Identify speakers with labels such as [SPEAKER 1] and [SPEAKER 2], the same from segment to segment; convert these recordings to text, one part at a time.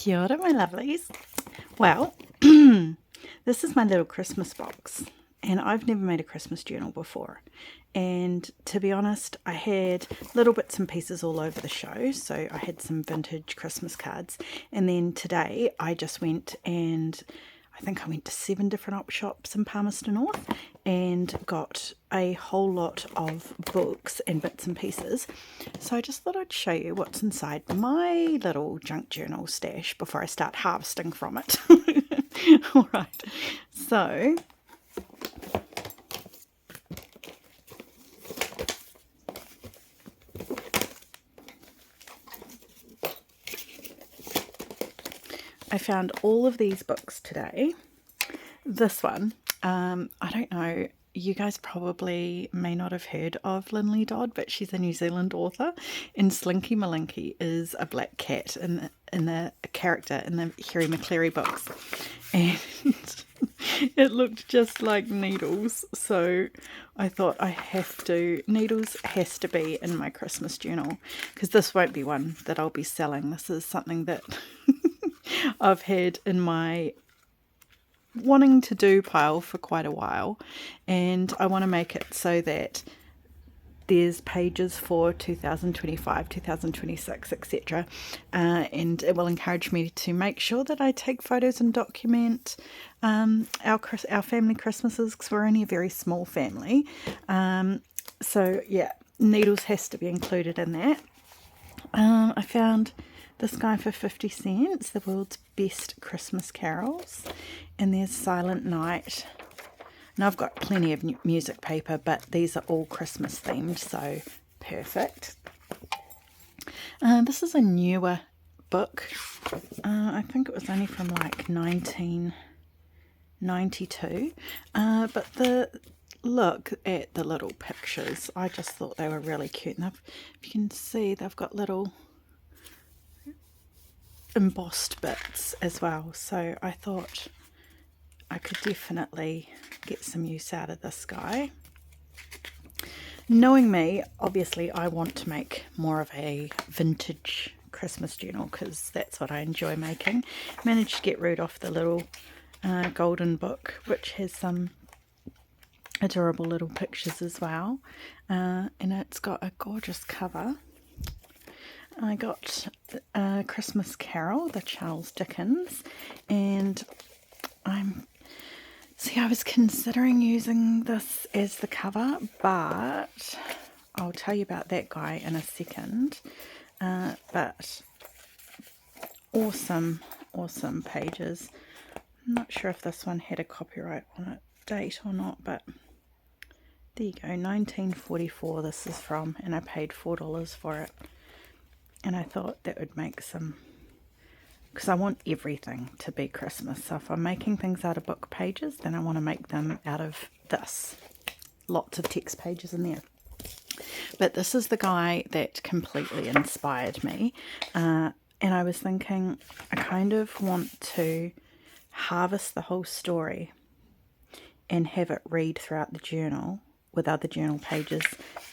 [SPEAKER 1] Kia ora, my lovelies. Well, this is my little Christmas box, and I've never made a Christmas journal before. And to be honest, I had little bits and pieces all over the show. So I had some vintage Christmas cards, and then today I just went and I think I went to 7 different op shops in Palmerston North and got a whole lot of books and bits and pieces. So I just thought I'd show you what's inside my little junk journal stash before I start harvesting from it. All right, so I found all of these books today. This one, I don't know, you guys probably may not have heard of Linley Dodd, but she's a New Zealand author, and Slinky Malinki is a black cat in the character in the Harry McCleary books, and it looked just like Needles, so I thought Needles has to be in my Christmas journal, because this won't be one that I'll be selling. This is something that I've had in my wanting to do pile for quite a while, and I want to make it so that there's pages for 2025, 2026, etc. And it will encourage me to make sure that I take photos and document our family Christmases, because we're only a very small family. So yeah, Needles has to be included in that. I found this guy for 50 cents, The World's Best Christmas Carols, and there's Silent Night. And I've got plenty of music paper, but these are all Christmas themed, so perfect. This is a newer book. I think it was only from like 1992, but look at the little pictures. I just thought they were really cute. And if you can see, they've got little embossed bits as well, so I thought I could definitely get some use out of this guy. Knowing me, obviously I want to make more of a vintage Christmas journal, because that's what I enjoy making. Managed to get rid of the little golden book, which has some adorable little pictures as well, and it's got a gorgeous cover. I got a Christmas Carol, the Charles Dickens, and I was considering using this as the cover, but I'll tell you about that guy in a second. But awesome pages. I'm not sure if this one had a copyright on it, date or not, but there you go, 1944 this is from, and I paid $4 for it. And I thought that would make some, because I want everything to be Christmas. So if I'm making things out of book pages, then I want to make them out of this. Lots of text pages in there. But this is the guy that completely inspired me. And I was thinking, I kind of want to harvest the whole story and have it read throughout the journal with other journal pages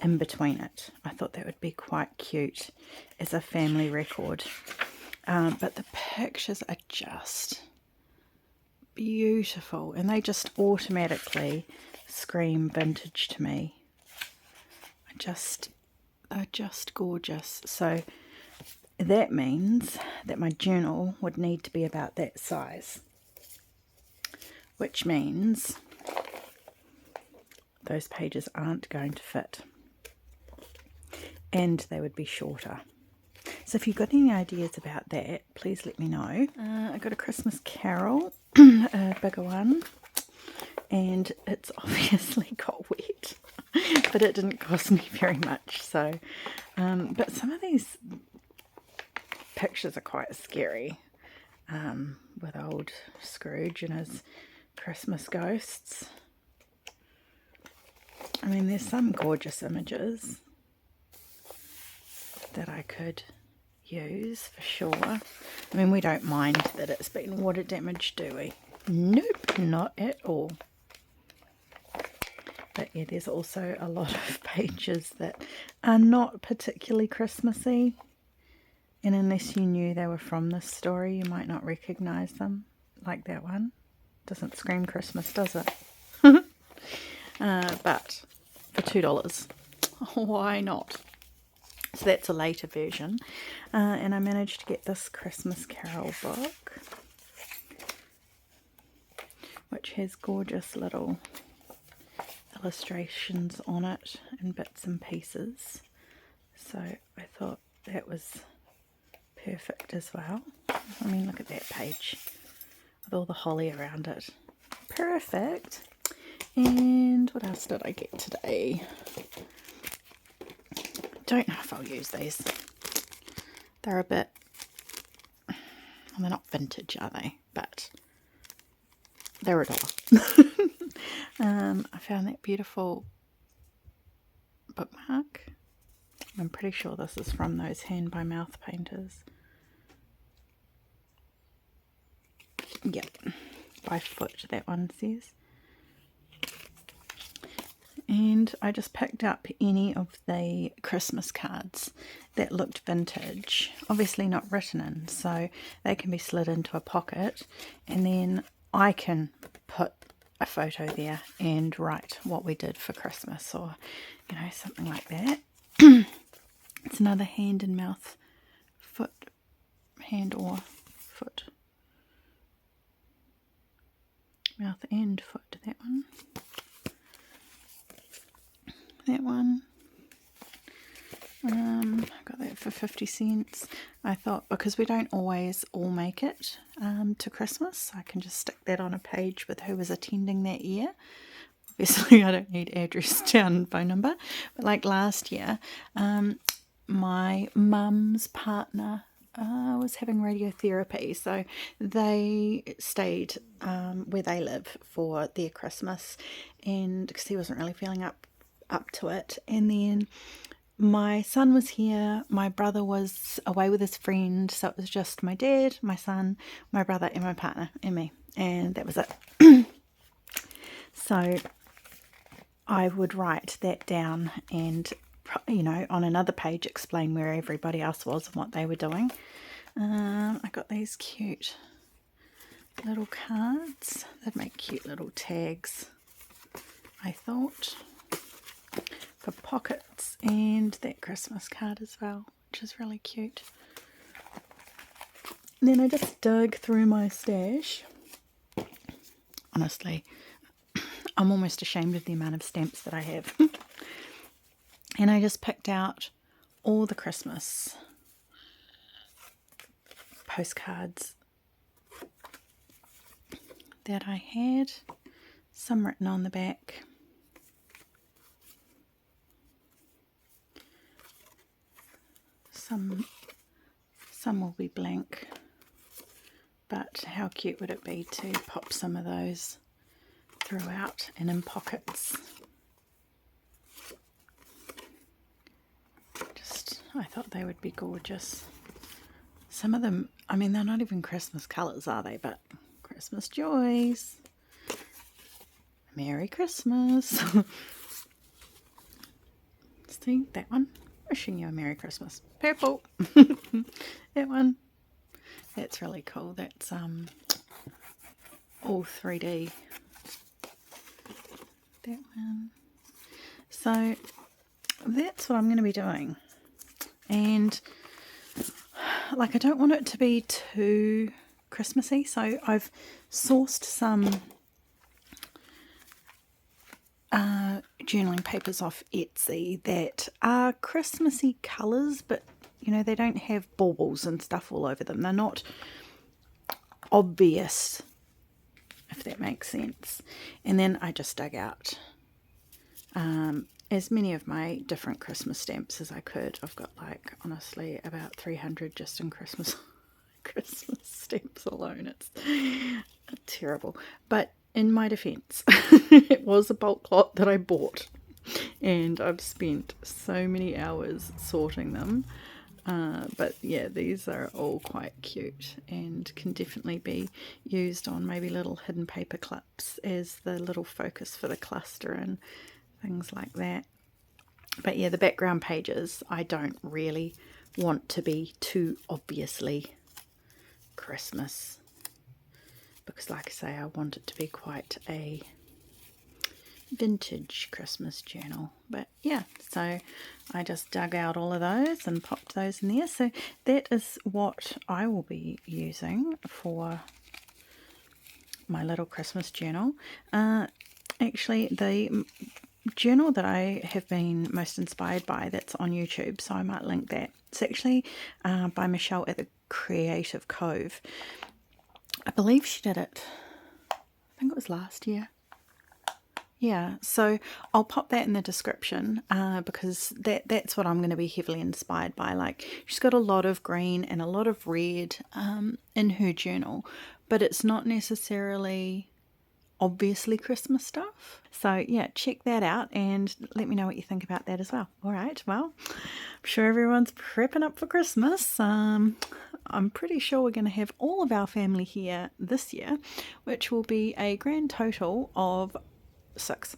[SPEAKER 1] in between it. I thought that would be quite cute as a family record. But the pictures are just beautiful, and they just automatically scream vintage to me. They're just gorgeous. So that means that my journal would need to be about that size, which means those pages aren't going to fit, and they would be shorter. So if you've got any ideas about that, please let me know. I got a Christmas Carol, a bigger one, and it's obviously got wet, but it didn't cost me very much. So, but some of these pictures are quite scary, with old Scrooge and his Christmas ghosts. I mean, there's some gorgeous images that I could use for sure. I mean, we don't mind that it's been water damaged, do we? Nope, not at all. But yeah, there's also a lot of pages that are not particularly Christmassy. And unless you knew they were from this story, you might not recognise them. Like that one. Doesn't scream Christmas, does it? But for $2, why not? So that's a later version. And I managed to get this Christmas Carol book, which has gorgeous little illustrations on it and bits and pieces. So I thought that was perfect as well. I mean, look at that page with all the holly around it. Perfect. And what else did I get today? Don't know if I'll use these. They're a bit, well, they're not vintage, are they? But they're $1. I found that beautiful bookmark. I'm pretty sure this is from those hand by mouth painters. Yep, by foot, that one says. And I just picked up any of the Christmas cards that looked vintage, obviously not written in, so they can be slid into a pocket, and then I can put a photo there and write what we did for Christmas, or you know, something like that. It's another hand and mouth, foot, hand or foot, mouth and foot, that one. That one, I got that for 50 cents. I thought, because we don't always all make it to Christmas, I can just stick that on a page with who was attending that year. Obviously I don't need address, town and phone number, but like last year, my mum's partner was having radiotherapy, so they stayed where they live for their Christmas, and because he wasn't really feeling up to it. And then my son was here, my brother was away with his friend, so it was just my dad, my son, my brother and my partner and me, and that was it. So I would write that down and, you know, on another page explain where everybody else was and what they were doing. I got these cute little cards. They'd make cute little tags, I thought, for pockets, and that Christmas card as well, which is really cute. And then I just dug through my stash. Honestly, I'm almost ashamed of the amount of stamps that I have. And I just picked out all the Christmas postcards that I had, some written on the back. Some will be blank, but how cute would it be to pop some of those throughout and in pockets. I thought they would be gorgeous. Some of them, I mean, they're not even Christmas colours, are they? But Christmas joys. Merry Christmas. See, that one. Wishing you a Merry Christmas. Purple. That one. That's really cool. That's all 3D. That one. So that's what I'm going to be doing. And like, I don't want it to be too Christmassy, so I've sourced some journaling papers off Etsy that are Christmassy colours, but you know, they don't have baubles and stuff all over them. They're not obvious, if that makes sense. And then I just dug out as many of my different Christmas stamps as I could. I've got, like, honestly about 300 just in Christmas stamps alone. It's terrible. But in my defense, it was a bulk lot that I bought, and I've spent so many hours sorting them. But yeah, these are all quite cute and can definitely be used on maybe little hidden paper clips as the little focus for the cluster and things like that. But yeah, the background pages I don't really want to be too obviously Christmas, because like I say, I want it to be quite a vintage Christmas journal. But yeah, so I just dug out all of those and popped those in there. So that is what I will be using for my little Christmas journal. Actually, the journal that I have been most inspired by, that's on YouTube, so I might link that. It's actually by Michelle at the Creative Cove. I believe she did it, I think it was last year. Yeah, so I'll pop that in the description because that's what I'm going to be heavily inspired by. Like, she's got a lot of green and a lot of red in her journal, but it's not necessarily obviously Christmas stuff. So yeah, check that out and let me know what you think about that as well. All right, well, I'm sure everyone's prepping up for Christmas. I'm pretty sure we're going to have all of our family here this year, which will be a grand total of 6.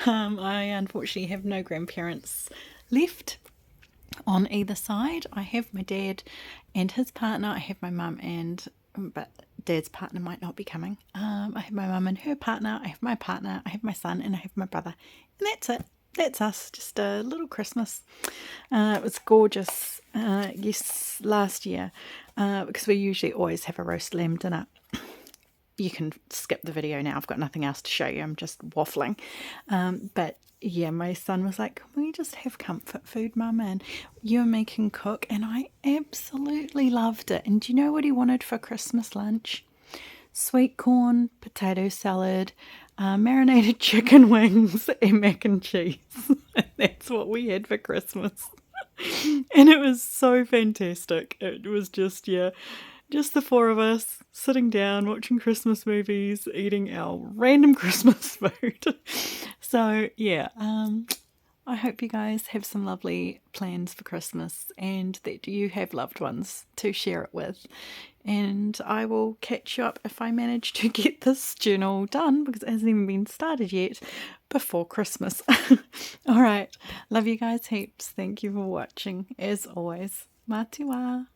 [SPEAKER 1] I unfortunately have no grandparents left on either side. I have my dad and his partner. I have my mum but Dad's partner might not be coming. I have my mum and her partner. I have my partner. I have my son, and I have my brother. And that's it. That's us. Just a little Christmas. It was gorgeous. Yes, last year, because we usually always have a roast lamb dinner. You can skip the video now. I've got nothing else to show you. I'm just waffling. But yeah, my son was like, can we just have comfort food, Mum? And you and me can cook. And I absolutely loved it. And do you know what he wanted for Christmas lunch? Sweet corn, potato salad, marinated chicken wings, and mac and cheese. That's what we had for Christmas. And it was so fantastic. It was just, yeah, just the 4 of us sitting down, watching Christmas movies, eating our random Christmas food. So yeah, I hope you guys have some lovely plans for Christmas and that you have loved ones to share it with. And I will catch you up if I manage to get this journal done, because it hasn't even been started yet, before Christmas. All right, love you guys heaps. Thank you for watching. As always, mā te wā.